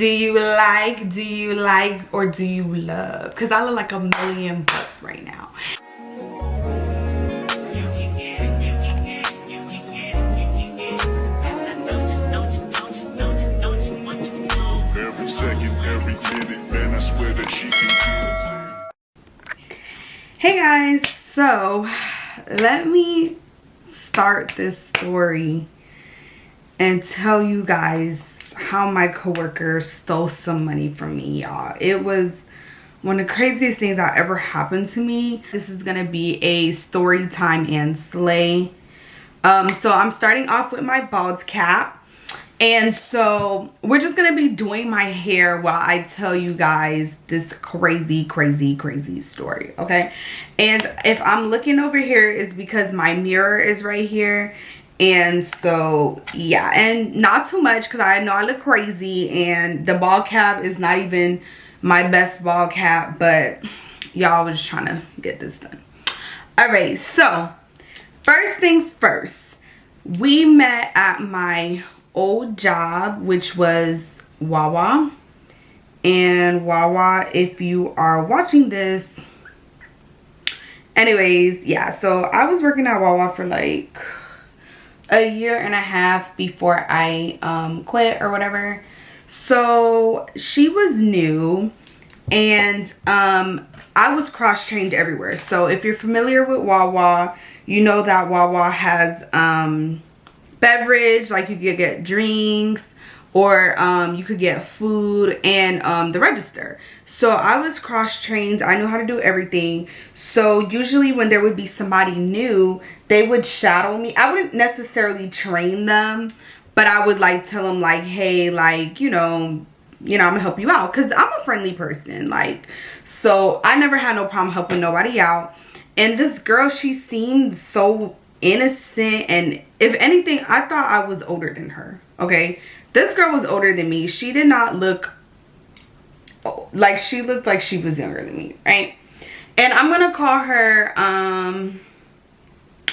Do you like, or do you love? Because I look like $1,000,000 right now. Every second, every minute, man, I swear that she can do. Hey guys, so let me start this story and tell you guys how my coworker stole some money from me, y'all. It was one of the craziest things that ever happened to me. This is gonna be a story time and slay. So I'm starting off with my bald cap. And so we're just gonna be doing my hair while I tell you guys this crazy story, okay? And if I'm looking over here, it's because my mirror is right here. And so yeah, and not too much because I know I look crazy, and the ball cap is not even my best ball cap, but y'all was trying to get this done. All right, so first things first, we met at my old job, which was Wawa. And Wawa, if you are watching this, anyways, yeah, so I was working at Wawa for like a year and a half before I quit or whatever. So she was new, and I was cross-trained everywhere. So if you're familiar with Wawa, you know that Wawa has beverage, like you could get drinks, or you could get food, and the register. So I was cross-trained. I knew how to do everything. So usually when there would be somebody new, they would shadow me. I wouldn't necessarily train them, but I would like tell them like, hey, like, you know, I'm gonna help you out, because I'm a friendly person. Like, so I never had no problem helping nobody out. And this girl, she seemed so innocent, and if anything, I thought I was older than her. Okay, this girl was older than me. She did not look like, she looked like she was younger than me, right? And I'm gonna call her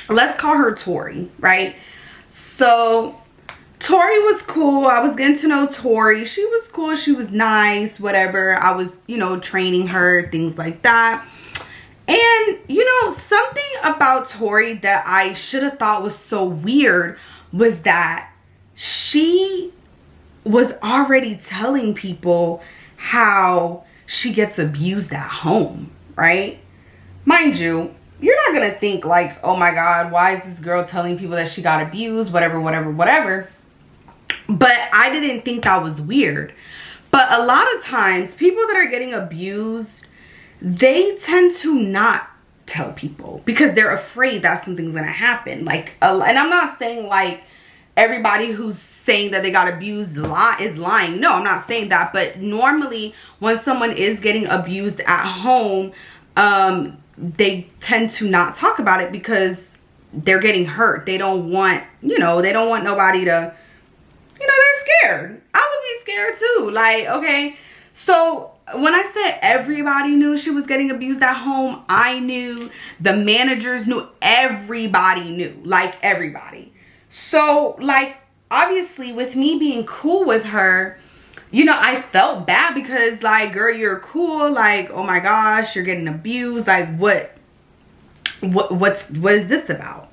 let's call her Tori, right? So Tori was cool. I was getting to know Tori. She was cool, she was nice, whatever. I was, you know, training her, things like that. And, you know, something about Tori that I should have thought was so weird was that she was already telling people how she gets abused at home, right? Mind you, you're not gonna think like, oh my God, why is this girl telling people that she got abused, whatever. But I didn't think that was weird. But a lot of times, people that are getting abused, they tend to not tell people because they're afraid that something's gonna happen. Like, and I'm not saying like everybody who's saying that they got abused is lying. No, I'm not saying that. But normally when someone is getting abused at home, they tend to not talk about it because they're getting hurt. They don't want, you know, they don't want nobody to, you know, they're scared. I would be scared too. Like, okay, so when I said everybody knew she was getting abused at home, I knew, the managers knew, everybody knew, like everybody. So like, obviously with me being cool with her, you know, I felt bad because like, girl, you're cool. Like, oh my gosh, you're getting abused. Like, what is this about?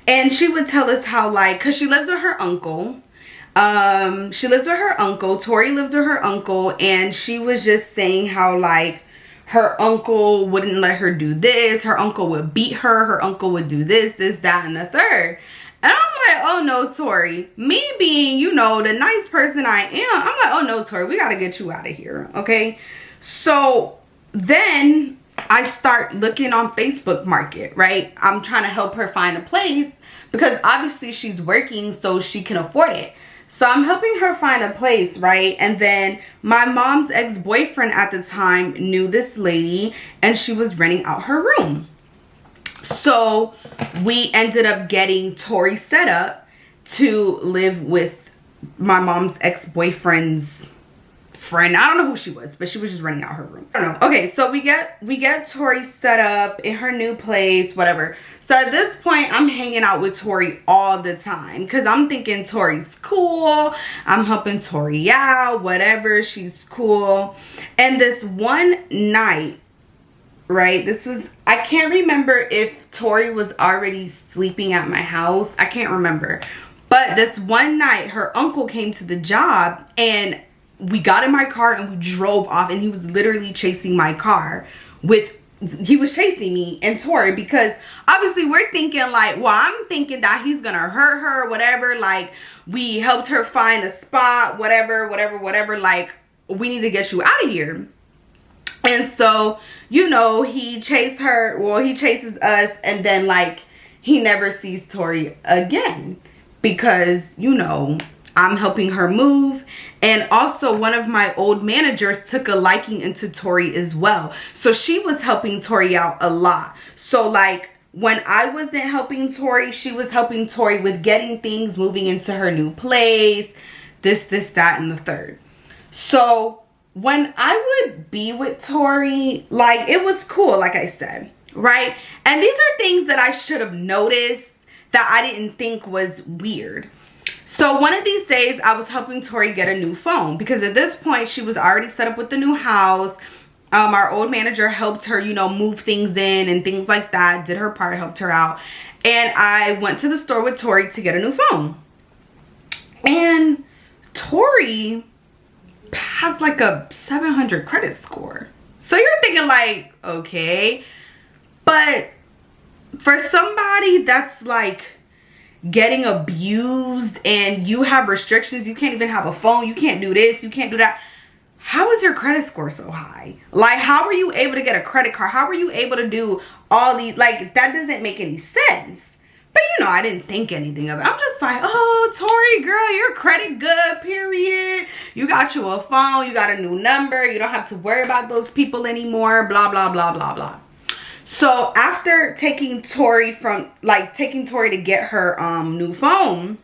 And she would tell us how, like, cause she lived with her uncle. She lived with her uncle. Tori lived with her uncle, and she was just saying how like her uncle wouldn't let her do this. Her uncle would beat her. Her uncle would do this, that, and the third. And I'm like, oh no, Tori. Me being, you know, the nice person I am, I'm like, oh no, Tori, we gotta get you out of here, okay? So then I start looking on Facebook Market, right? I'm trying to help her find a place because obviously she's working so she can afford it. So I'm helping her find a place, right? And then my mom's ex-boyfriend at the time knew this lady, and she was renting out her room. So we ended up getting Tori set up to live with my mom's ex-boyfriend's friend. I don't know who she was, but she was just renting out her room. I don't know. Okay, so we get Tori set up in her new place, whatever. So at this point, I'm hanging out with Tori all the time because I'm thinking Tori's cool. I'm helping Tori out, whatever. She's cool. And this one night, right, I can't remember if Tori was already sleeping at my house. I can't remember. But this one night, her uncle came to the job and we got in my car and we drove off, and he was literally chasing my car he was chasing me and Tori, because obviously we're thinking like, well, I'm thinking that he's gonna hurt her, whatever. Like, we helped her find a spot, whatever, like, we need to get you out of here. And so, you know, he chases us, and then like he never sees Tori again because, you know, I'm helping her move. And also one of my old managers took a liking into Tori as well. So she was helping Tori out a lot. So like when I wasn't helping Tori, she was helping Tori with getting things, moving into her new place, this, that, and the third. So when I would be with Tori, like, it was cool, like I said, right? And these are things that I should have noticed that I didn't think was weird. So one of these days, I was helping Tori get a new phone because at this point, she was already set up with the new house. Our old manager helped her, you know, move things in and things like that, did her part, helped her out. And I went to the store with Tori to get a new phone. And Tori has like a 700 credit score. So you're thinking like, okay. But for somebody that's like getting abused and you have restrictions, you can't even have a phone, you can't do this, you can't do that, how is your credit score so high? Like, how are you able to get a credit card? How are you able to do all these? Like, that doesn't make any sense. But you know, I didn't think anything of it. I'm just like, oh, Tori, girl, your credit good, period. You got you a phone, you got a new number, you don't have to worry about those people anymore, blah, blah, blah, blah, blah. So after taking Tori to get her new phone,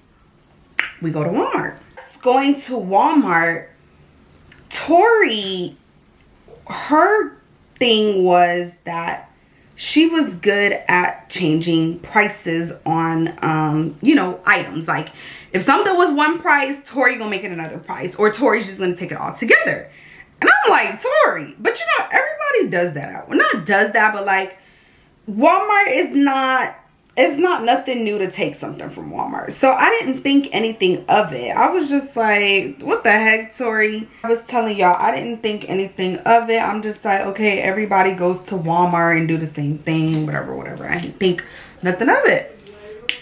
we go to Walmart. Going to Walmart, Tori, her thing was that she was good at changing prices on, you know, items. Like, if something was one price, Tori gonna make it another price, or Tori's just gonna take it all together. And I'm like, Tori, but you know, everybody does that. Well, not does that, but like, Walmart is not, it's not nothing new to take something from Walmart. So I didn't think anything of it. I was just like, what the heck, Tori? I was telling y'all, I didn't think anything of it. I'm just like, okay, everybody goes to Walmart and do the same thing, whatever. I didn't think nothing of it.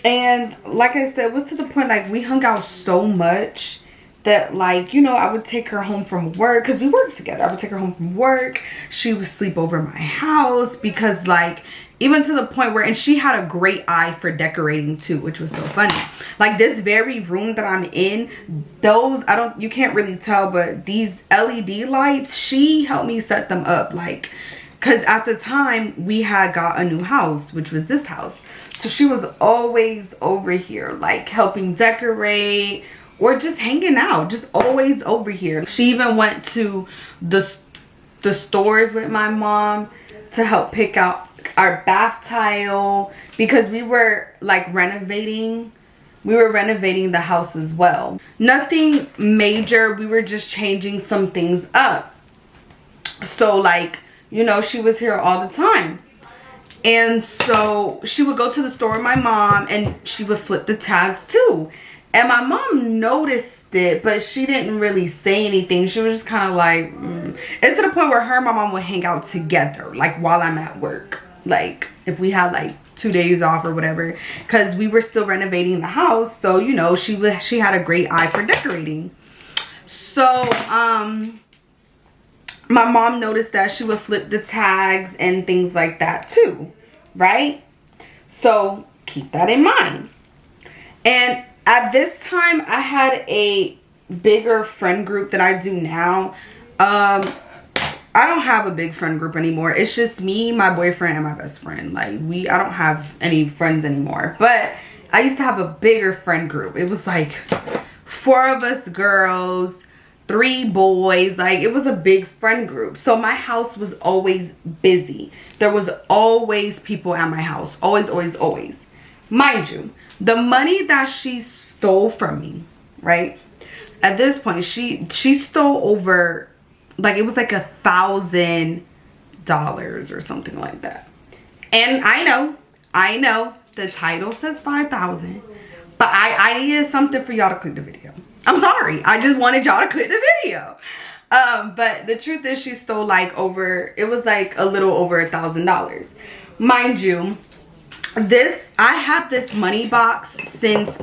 And like I said, it was to the point, like, we hung out so much that, like, you know, I would take her home from work because we worked together. I would take her home from work. She would sleep over my house because, like, even to the point where, and she had a great eye for decorating too, which was so funny. Like, this very room that I'm in, those, you can't really tell, but these LED lights, she helped me set them up. Like, because at the time we had got a new house, which was this house. So she was always over here, like, helping decorate or just hanging out, just always over here. She even went to the stores with my mom to help pick out our bath tile because we were like renovating. We were renovating the house as well. Nothing major. We were just changing some things up. So, like, you know, she was here all the time. And so she would go to the store with my mom and she would flip the tags too. And my mom noticed it, but she didn't really say anything. She was just kind of like, It's to the point where her and my mom would hang out together, like, while I'm at work. Like, if we had like 2 days off or whatever, because we were still renovating the house. So, you know, she had a great eye for decorating. So, my mom noticed that she would flip the tags and things like that too, right? So, keep that in mind. And at this time, I had a bigger friend group than I do now. I don't have a big friend group anymore. It's just me, my boyfriend, and my best friend. Like, I don't have any friends anymore. But I used to have a bigger friend group. It was like 4 of us girls, 3 boys. Like, it was a big friend group. So my house was always busy. There was always people at my house. Always, always, always. Mind you, the money that she stole from me, right? At this point, she stole over, like, it was like $1,000 or something like that. And I know the title says 5,000, but I needed something for y'all to click the video. I'm sorry, I just wanted y'all to click the video. But the truth is, she stole like it was like a little over $1,000. Mind you, I had this money box since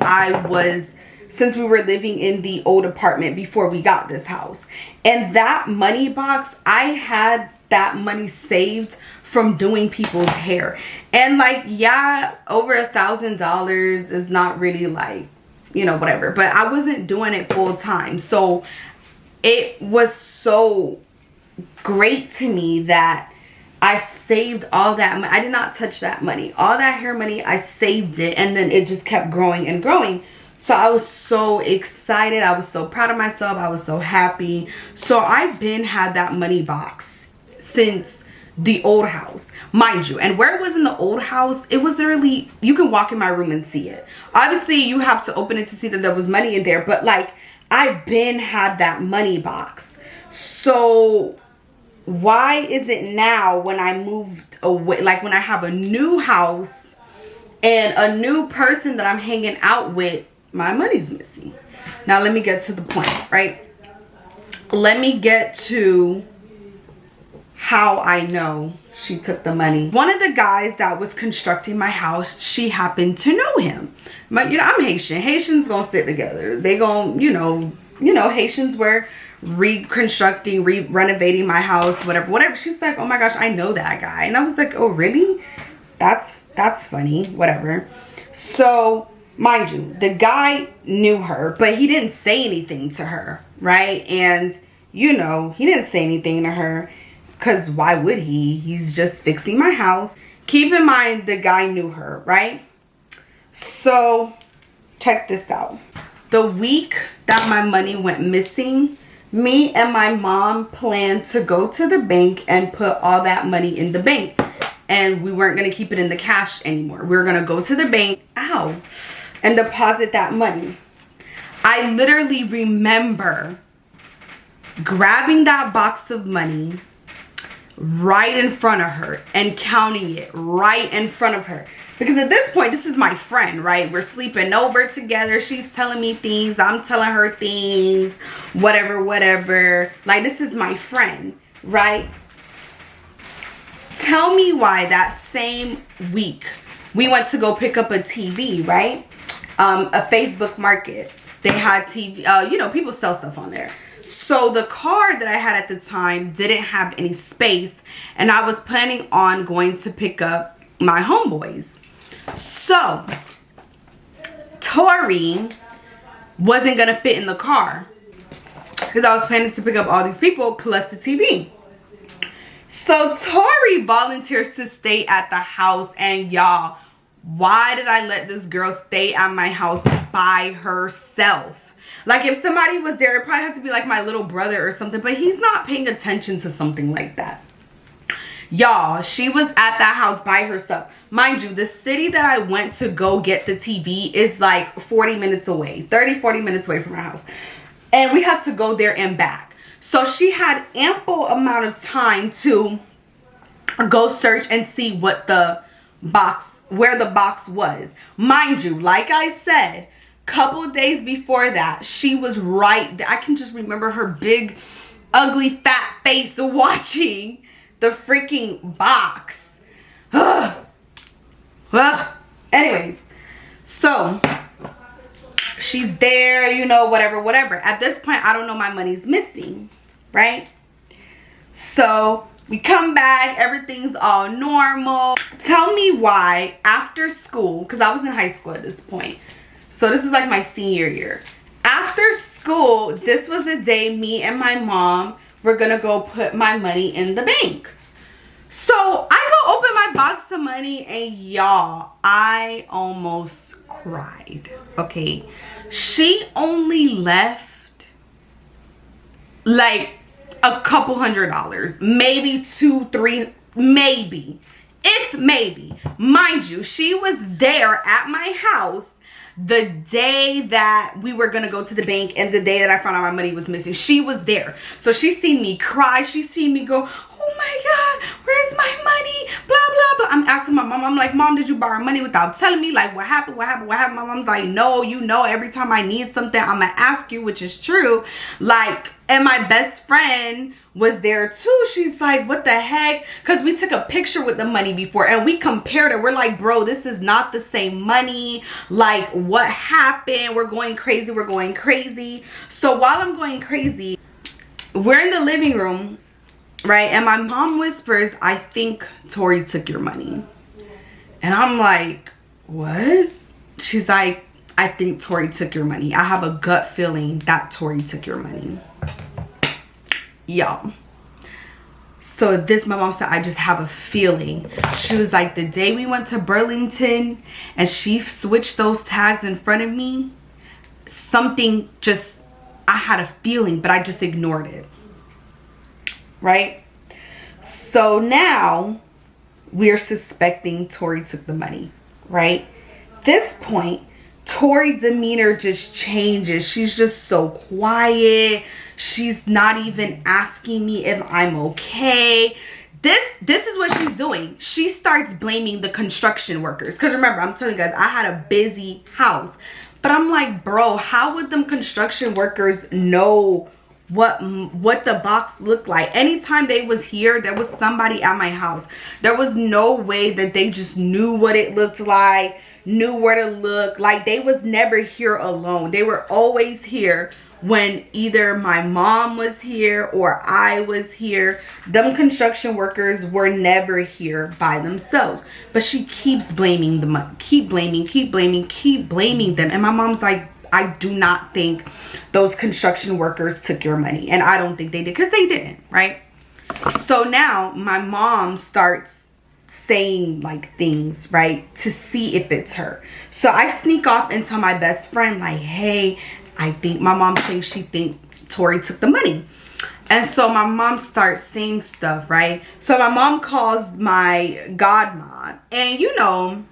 we were living in the old apartment before we got this house. And that money box, I had that money saved from doing people's hair. And like, yeah, over $1,000 is not really like, you know, whatever, but I wasn't doing it full time. So it was so great to me that I saved all that money. I did not touch that money. All that hair money, I saved it, and then it just kept growing and growing. So I was so excited. I was so proud of myself. I was so happy. So I've been had that money box since the old house, mind you. And where it was in the old house, it was literally, you can walk in my room and see it. Obviously, you have to open it to see that there was money in there, but like, I've been had that money box. So why is it now when I moved away, like when I have a new house and a new person that I'm hanging out with, my money's missing? Now let me get to the point, right? Let me get to how I know she took the money. One of the guys that was constructing my house, she happened to know him. But you know, I'm Haitian. Haitians gonna stick together. They gonna, you know, Haitians were reconstructing, renovating my house, whatever. She's like, oh my gosh, I know that guy. And I was like, oh really? That's funny, whatever. So mind you, the guy knew her, but he didn't say anything to her, right? And you know, he didn't say anything to her, because why would he? He's just fixing my house. Keep in mind, the guy knew her, right? So check this out. The week that my money went missing, me and my mom planned to go to the bank and put all that money in the bank. And we weren't going to keep it in the cash anymore. We were going to go to the bank, and deposit that money. I literally remember grabbing that box of money right in front of her and counting it right in front of her, because at this point, this is my friend, right? We're sleeping over together. She's telling me things, I'm telling her things, whatever. Like, this is my friend, right? Tell me why that same week we went to go pick up a TV, right? A Facebook Market. They had TV, you know, people sell stuff on there. So the car that I had at the time didn't have any space, and I was planning on going to pick up my homeboys. So Tori wasn't gonna fit in the car because I was planning to pick up all these people plus the TV. So Tori volunteers to stay at the house, and y'all, why did I let this girl stay at my house by herself? Like, if somebody was there, it probably had to be like my little brother or something, but he's not paying attention to something like that. Y'all, she was at that house by herself. Mind you, the city that I went to go get the TV is like 40 minutes away, 30-40 minutes away from her house. And we had to go there and back. So she had ample amount of time to go search and see what the box, where the box was. Mind you, like I said, couple days before that, she was right. I can just remember her big, ugly, fat face watching the freaking box. Anyways, so she's there, you know, whatever. At this point, I don't know, my money's missing, right? So we come back, everything's all normal. Tell me why after school, because I was in high school at this point. So this is like my senior year. After school, this was the day me and my mom were gonna go put my money in the bank. So I go open my box of money, and y'all, I almost cried, okay? She only left like a couple $100s, maybe 2, 3, maybe, if maybe. Mind you, she was there at my house the day that we were gonna go to the bank and the day that I found out my money was missing. She was there. So she seen me cry. She seen me go, oh my God, where's my money? Blah, blah, blah. I'm asking my mom, I'm like, Mom, did you borrow money without telling me? Like, what happened? What happened? What happened? My mom's like, no, you know, every time I need something, I'm gonna ask you, which is true. Like, and my best friend was there too. She's like, what the heck? Because we took a picture with the money before and we compared it. We're like, bro, this is not the same money. Like, what happened? We're going crazy. We're going crazy. So while I'm going crazy, we're in the living room, right? And my mom whispers, I think Tori took your money. And I'm like, what? She's like, I think Tori took your money. I have a gut feeling that Tori took your money. Y'all. So this, my mom said, I just have a feeling. She was like, the day we went to Burlington and she switched those tags in front of me, something just, I had a feeling, but I just ignored it. Right? So now we're suspecting Tori took the money, right? This point, Tori's demeanor just changes. She's just so quiet. She's not even asking me if I'm okay. This is what she's doing. She starts blaming the construction workers. Because remember, I'm telling you guys, I had a busy house. But I'm like, bro, how would them construction workers know what the box looked like? Anytime they was here, there was somebody at my house. There was no way that they just knew what it looked like, knew where to look. Like, they was never here alone. They were always here when either my mom was here or I was here. Them construction workers were never here by themselves. But she keeps blaming them, keep blaming them. And my mom's like, I do not think those construction workers took your money. And I don't think they did, because they didn't, right? So now my mom starts saying like things, right, to see if it's her. So I sneak off and tell my best friend, like, hey, I think my mom thinks she think Tori took the money. And so my mom starts saying stuff, right? So my mom calls my godmom, and you know,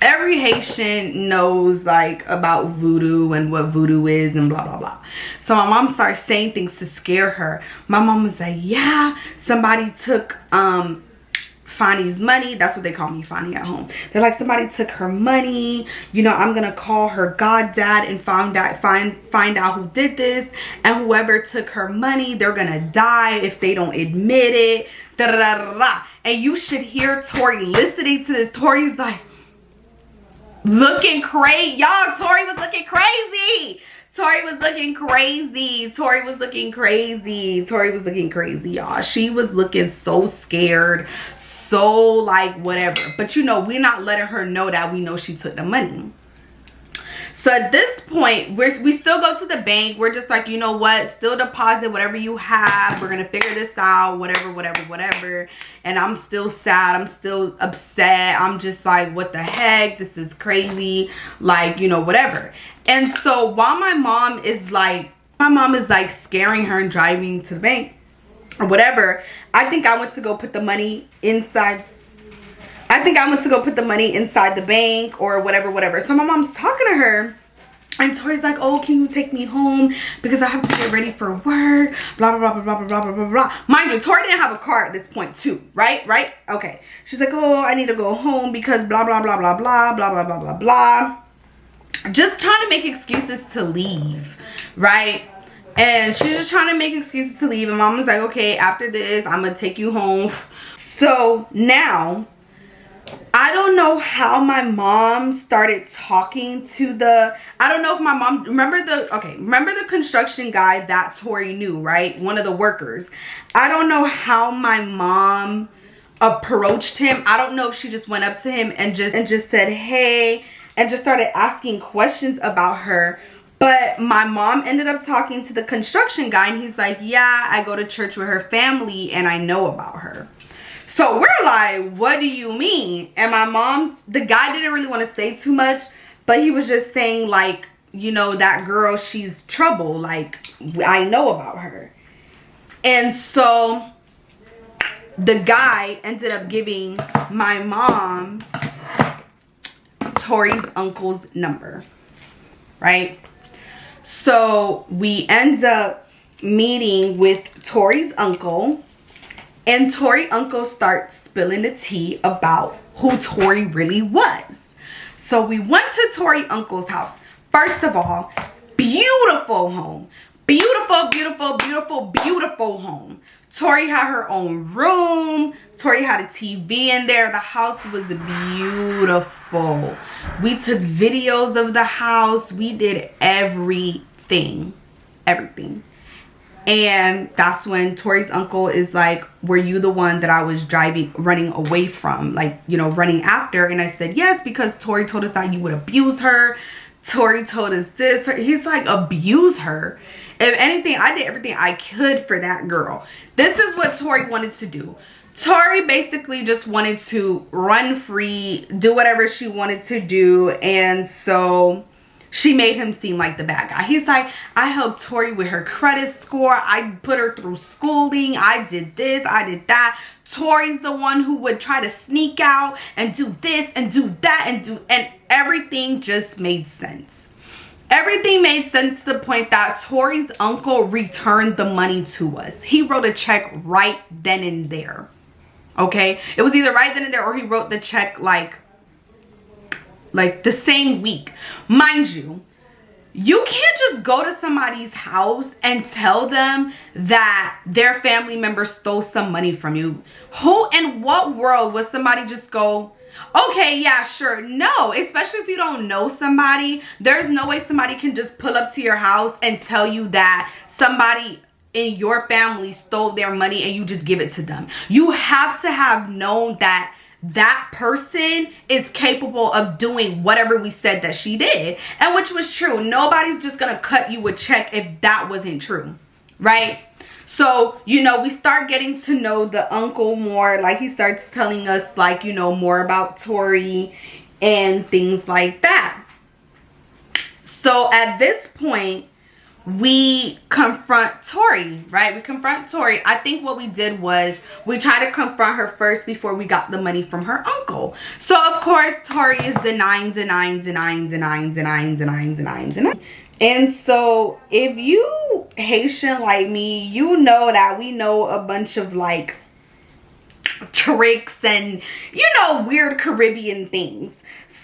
every Haitian knows like about voodoo and what voodoo is and blah blah blah. So my mom starts saying things to scare her. My mom was like, yeah, somebody took Fanny's money. That's what they call me, Fanny, at home. They're like, somebody took her money. You know, I'm gonna call her goddad and find out who did this. And whoever took her money, they're gonna die if they don't admit it. Da, da, da, da, da. And you should hear Tori listening to this. Tori's like looking crazy. Y'all, Tori was looking crazy. Tori was looking crazy. Tori was looking crazy. Tori was looking crazy, y'all. She was looking so scared, so like whatever. But you know, we're not letting her know that we know she took the money. So at this point, we still go to the bank. We're just like, you know what? Still deposit whatever you have. We're going to figure this out. Whatever. And I'm still sad. I'm still upset. I'm just like, what the heck? This is crazy. Like, you know, whatever. And so while my mom is like scaring her and driving to the bank or whatever, I think I went to go put the money inside. I think I went to go put the money inside the bank or whatever. So my mom's talking to her and Tori's like, oh, can you take me home because I have to get ready for work, blah, blah, blah, blah, blah, blah, blah, blah. Mind you, Tori didn't have a car at this point too, right? Okay. She's like, oh, I need to go home because blah, blah, blah, blah, blah, blah, blah, blah, blah, blah. Just trying to make excuses to leave, right? And she's just trying to make excuses to leave. And mom was like, okay, after this, I'm going to take you home. So now, I don't know how my mom started talking to I don't know if my mom, remember the construction guy that Tori knew, right? One of the workers. I don't know how my mom approached him. I don't know if she just went up to him and just said, hey, and just started asking questions about her. But my mom ended up talking to the construction guy and he's like, yeah, I go to church with her family and I know about her. So we're like, what do you mean? And my mom, the guy didn't really want to say too much, but he was just saying like, you know, that girl, she's trouble. Like, I know about her. And so the guy ended up giving my mom Tori's uncle's number, right? So we end up meeting with Tori's uncle, and Tori's uncle starts spilling the tea about who Tori really was. So we went to Tori's uncle's house. First of all, beautiful home. Beautiful, beautiful, beautiful, beautiful home. Tori had her own room. Tori had a TV in there. The house was beautiful. We took videos of the house. We did everything. Everything. And that's when Tori's uncle is like, were you the one that I was running away from? Like, you know, running after? And I said, yes, because Tori told us that you would abuse her. Tori told us this. He's like, abuse her? If anything, I did everything I could for that girl. This is what Tori wanted to do. Tori basically just wanted to run free, do whatever she wanted to do. And so she made him seem like the bad guy. He's like, I helped Tori with her credit score. I put her through schooling. I did this. I did that. Tori's the one who would try to sneak out and do this and do that and everything just made sense. Everything made sense to the point that Tori's uncle returned the money to us. He wrote a check right then and there. Okay? It was either right then and there or he wrote the check like the same week. Mind you, you can't just go to somebody's house and tell them that their family member stole some money from you. Who in what world would somebody just go, okay, yeah, sure? No, especially if you don't know somebody. There's no way somebody can just pull up to your house and tell you that somebody in your family stole their money and you just give it to them. You have to have known that that person is capable of doing whatever we said that she did, and which was true. Nobody's just gonna cut you a check if that wasn't true, right? So, you know, we start getting to know the uncle more. Like, he starts telling us, like, you know, more about Tori and things like that. So at this point, we confront Tori, right? We confront Tori. I think what we did was we tried to confront her first before we got the money from her uncle. So of course Tori is denying. And so if you Haitian like me, you know that we know a bunch of like tricks and, you know, weird Caribbean things.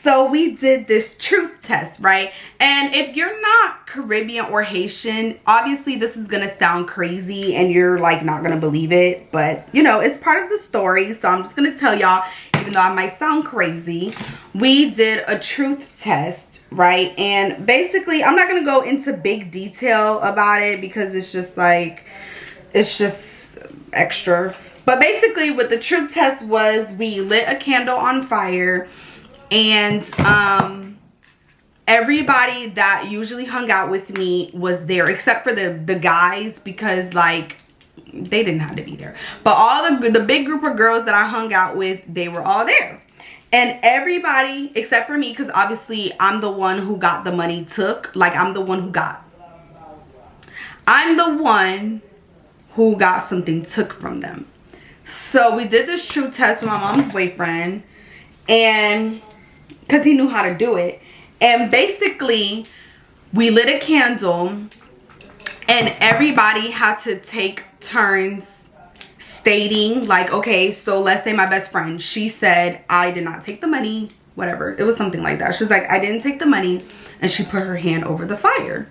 So we did this truth test, right? And if you're not Caribbean or Haitian, obviously this is gonna sound crazy and you're like not gonna believe it, but you know, it's part of the story. So I'm just gonna tell y'all, even though I might sound crazy, we did a truth test, right? And basically, I'm not gonna go into big detail about it because it's just like, it's just extra. But basically what the truth test was, we lit a candle on fire, and everybody that usually hung out with me was there except for the guys, because like they didn't have to be there. But all the big group of girls that I hung out with, they were all there. And everybody except for me, because obviously I'm the one who got the money took. Like, I'm the one who got something took from them. So we did this truth test with my mom's boyfriend, and because he knew how to do it. And basically we lit a candle and everybody had to take turns stating like, okay, so let's say my best friend, she said, I did not take the money, whatever. It was something like that. She was like, I didn't take the money. And she put her hand over the fire.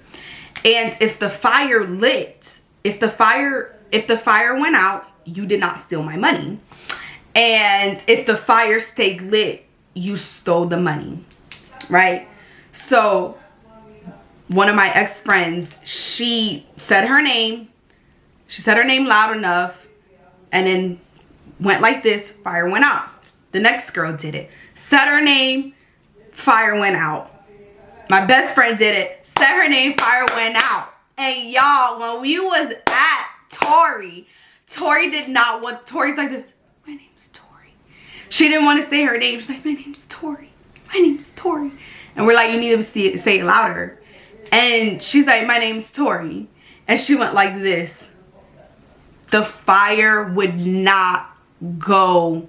And if the fire lit, if the fire went out, you did not steal my money. And if the fire stayed lit, you stole the money, right? So one of my ex-friends, she said her name. She said her name loud enough and then went like this, fire went out. The next girl did it. Said her name, fire went out. My best friend did it. Said her name, fire went out. And y'all, when we was at Tori did not want, Tori's like this, my name's Tori. She didn't want to say her name. She's like, my name's Tori. My name's Tori. And we're like, you need to say it louder. And she's like, my name's Tori. And she went like this. The fire would not go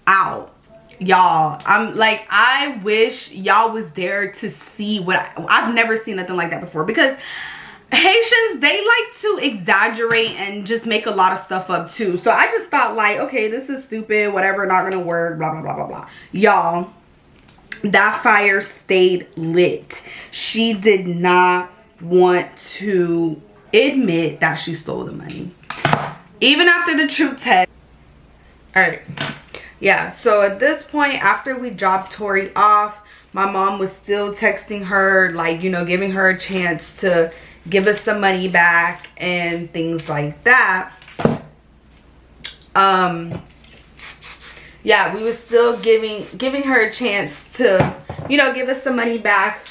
out. Y'all, I'm like, I wish y'all was there to see what I've never seen nothing like that before, because Haitians, they like to exaggerate and just make a lot of stuff up too. So I just thought like, okay, this is stupid, whatever, not gonna work, blah blah blah blah blah. Y'all, that fire stayed lit. She did not want to admit that she stole the money, even after the truth test. All right, yeah, so at this point, after we dropped Tori off, my mom was still texting her, like, you know, giving her a chance to give us the money back and things like that. Yeah, we were still giving her a chance to, you know, give us the money back.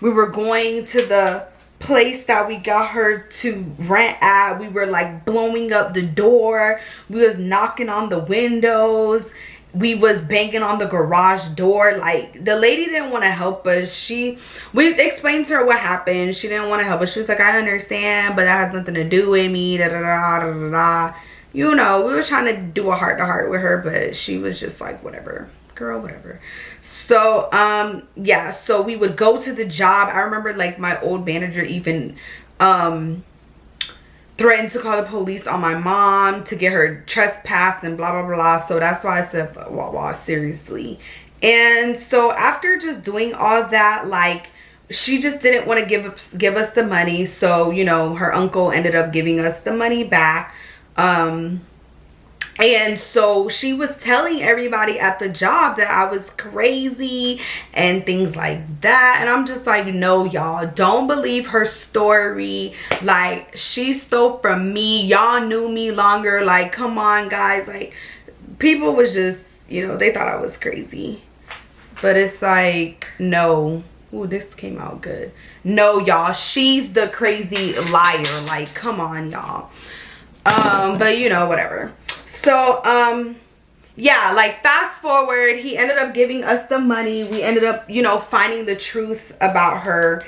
We were going to the place that we got her to rent at. We were like blowing up the door. We was knocking on the windows. We was banging on the garage door. Like, the lady didn't want to help us. We explained to her what happened. She didn't want to help us. She was like, I understand, but that has nothing to do with me, da da da da da da. You know, we were trying to do a heart to heart with her, but she was just like, whatever, girl, whatever. So yeah, so we would go to the job. I remember like my old manager even threatened to call the police on my mom to get her trespassed and blah blah blah. So that's why I said, wow, seriously. And so after just doing all that, like, she just didn't want to give us the money. So, you know, her uncle ended up giving us the money back. And so she was telling everybody at the job that I was crazy and things like that. And I'm just like, no, y'all, don't believe her story. Like, she stole from me. Y'all knew me longer. Like, come on, guys. Like, people was just, you know, they thought I was crazy. But it's like, no. Ooh, this came out good. No, y'all, she's the crazy liar. Like, come on, y'all. But you know, whatever. So yeah, like, fast forward, he ended up giving us the money. We ended up, you know, finding the truth about her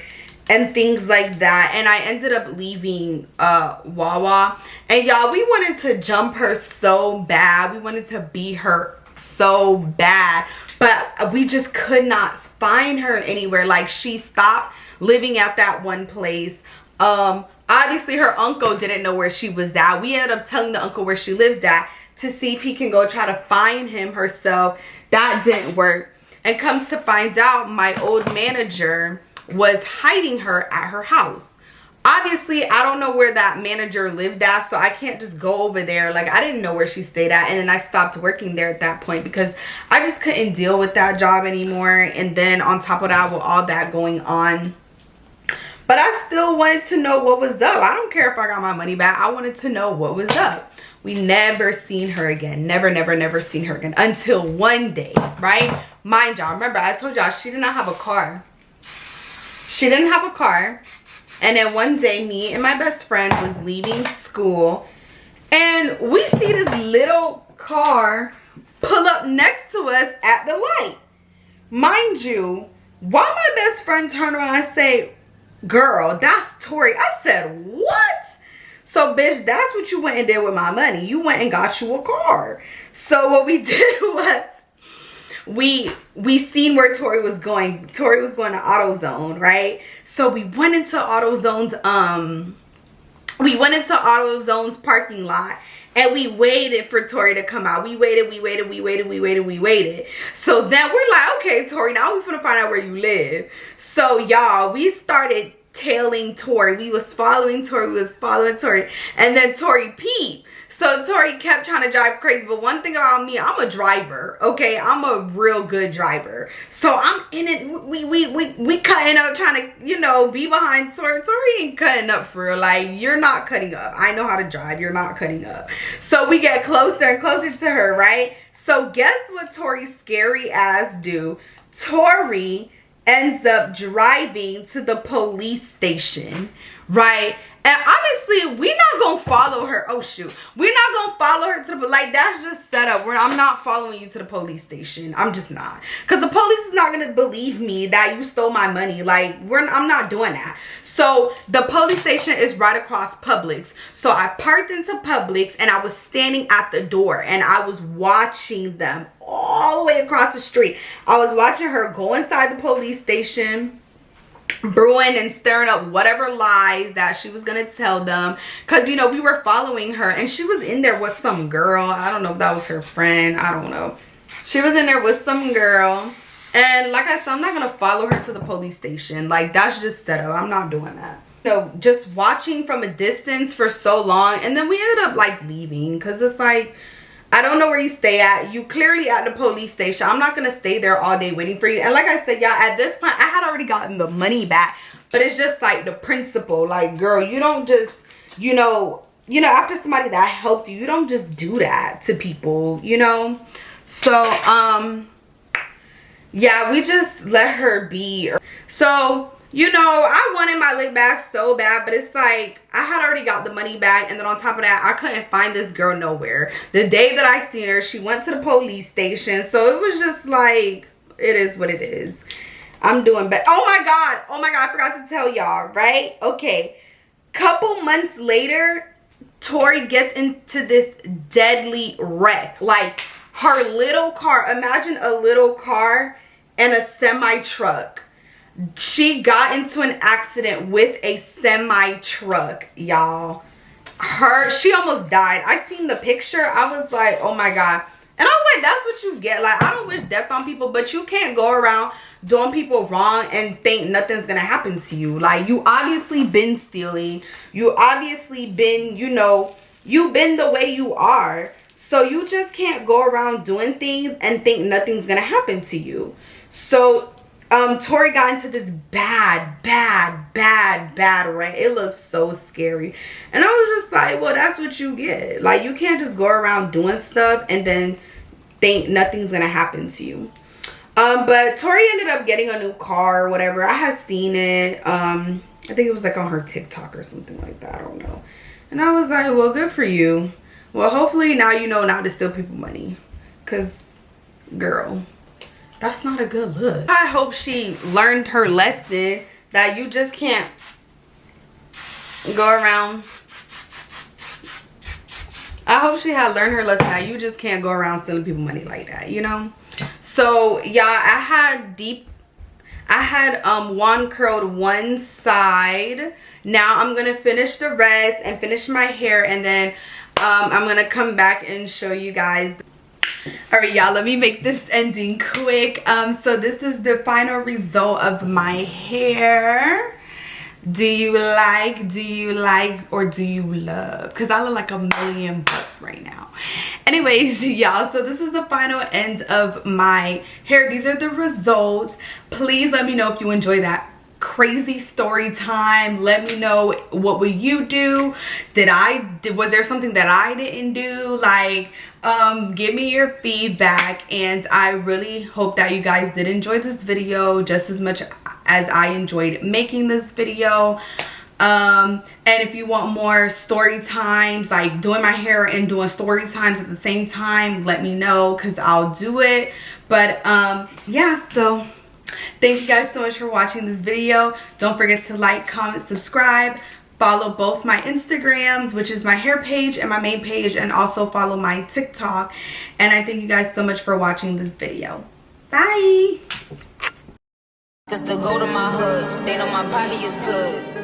and things like that. And I ended up leaving Wawa. And y'all, we wanted to jump her so bad. We wanted to beat her so bad, but we just could not find her anywhere. Like, she stopped living at that one place. Obviously her uncle didn't know where she was at. We ended up telling the uncle where she lived at to see if he can go try to find him herself. That didn't work. And comes to find out, my old manager was hiding her at her house. Obviously, I don't know where that manager lived at, so I can't just go over there. Like, I didn't know where she stayed at. And then I stopped working there at that point because I just couldn't deal with that job anymore. And then on top of that, with all that going on, but I still wanted to know what was up. I don't care if I got my money back. I wanted to know what was up. We never seen her again. Never seen her again until one day, right? Mind y'all, remember I told y'all she did not have a car. She didn't have a car. And then one day, me and my best friend was leaving school, and we see this little car pull up next to us at the light. Mind you, while my best friend turned around and say, girl, that's Tori. I said, what? So, bitch, that's what you went and did with my money. You went and got you a car. So what we did was we seen where Tori was going. Tori was going to AutoZone, right? So we went into AutoZone's parking lot. And we waited for Tori to come out. We waited. So then we're like, okay, Tori, now we're gonna find out where you live. So y'all, we started tailing Tori. We was following Tori. And then Tori peeped. So Tori kept trying to drive crazy. But one thing about me, I'm a driver, okay? I'm a real good driver. So I'm in it. We cutting up, trying to, you know, be behind Tori. Tori ain't cutting up for real. Like, you're not cutting up. I know how to drive. You're not cutting up. So we get closer and closer to her, right? So guess what Tori's scary ass do? Tori ends up driving to the police station, right? And obviously, we're not gonna follow her. Oh shoot, we're not gonna don't follow her to the, like, that's just set up. I'm not following you to the police station. I'm just not. Because the police is not going to believe me that you stole my money. Like, I'm not doing that. So the police station is right across Publix. So I parked into Publix and I was standing at the door and I was watching them all the way across the street. I was watching her go inside the police station, brewing and stirring up whatever lies that she was gonna tell them, because, you know, we were following her and she was in there with some girl. I don't know if that was her friend, I don't know. She was in there with some girl, and like I said, I'm not gonna follow her to the police station. Like, that's just set up. I'm not doing that. So just watching from a distance for so long, and then we ended up like leaving, because it's like, I don't know where you stay at. You clearly at the police station. I'm not going to stay there all day waiting for you. And like I said, y'all, at this point, I had already gotten the money back. But it's just like the principle. Like, girl, you don't just, you know, after somebody that helped you, you don't just do that to people, you know. So, yeah, we just let her be. So, you know, I wanted my lick back so bad, but it's like, I had already got the money back, and then on top of that, I couldn't find this girl nowhere. The day that I seen her, she went to the police station, so it was just like, it is what it is. I'm doing better. Oh my god, I forgot to tell y'all, right? Okay, couple months later, Tori gets into this deadly wreck. Like, her little car, imagine a little car and a semi-truck. She got into an accident with a semi-truck, y'all. She almost died. I seen the picture. I was like, oh my god. And I was like, that's what you get. Like, I don't wish death on people, but you can't go around doing people wrong and think nothing's gonna happen to you. Like, you obviously been stealing. You obviously been, you know, you've been the way you are. So you just can't go around doing things and think nothing's gonna happen to you. So Tori got into this bad wreck. It looked so scary, and I was just like, well, that's what you get. Like, you can't just go around doing stuff and then think nothing's gonna happen to you. But Tori ended up getting a new car or whatever. I had seen it. I think it was like on her TikTok or something like that, I don't know. And I was like, well, good for you. Well, hopefully now you know not to steal people money, because girl, that's not a good look. I hope she learned her lesson that you just can't go around. I hope she had learned her lesson that you just can't go around stealing people money like that, you know? So, yeah, I had wand curled one side. Now I'm going to finish the rest and finish my hair, and then I'm going to come back and show you guys. All right, y'all, let me make this ending quick. So this is the final result of my hair. Do you like, or do you love? Because I look like $1,000,000 right now. Anyways, y'all, so this is the final end of my hair. These are the results. Please let me know if you enjoy that crazy story time. Let me know, what would you do? Was there something that I didn't do? Like, give me your feedback, and I really hope that you guys did enjoy this video just as much as I enjoyed making this video. And if you want more story times, like doing my hair and doing story times at the same time, let me know, because I'll do it. But yeah, so thank you guys so much for watching this video. Don't forget to like, comment, subscribe. Follow both my Instagrams, which is my hair page and my main page, and also follow my TikTok. And I thank you guys so much for watching this video. Bye. Just to go to my hood, they know my body is good.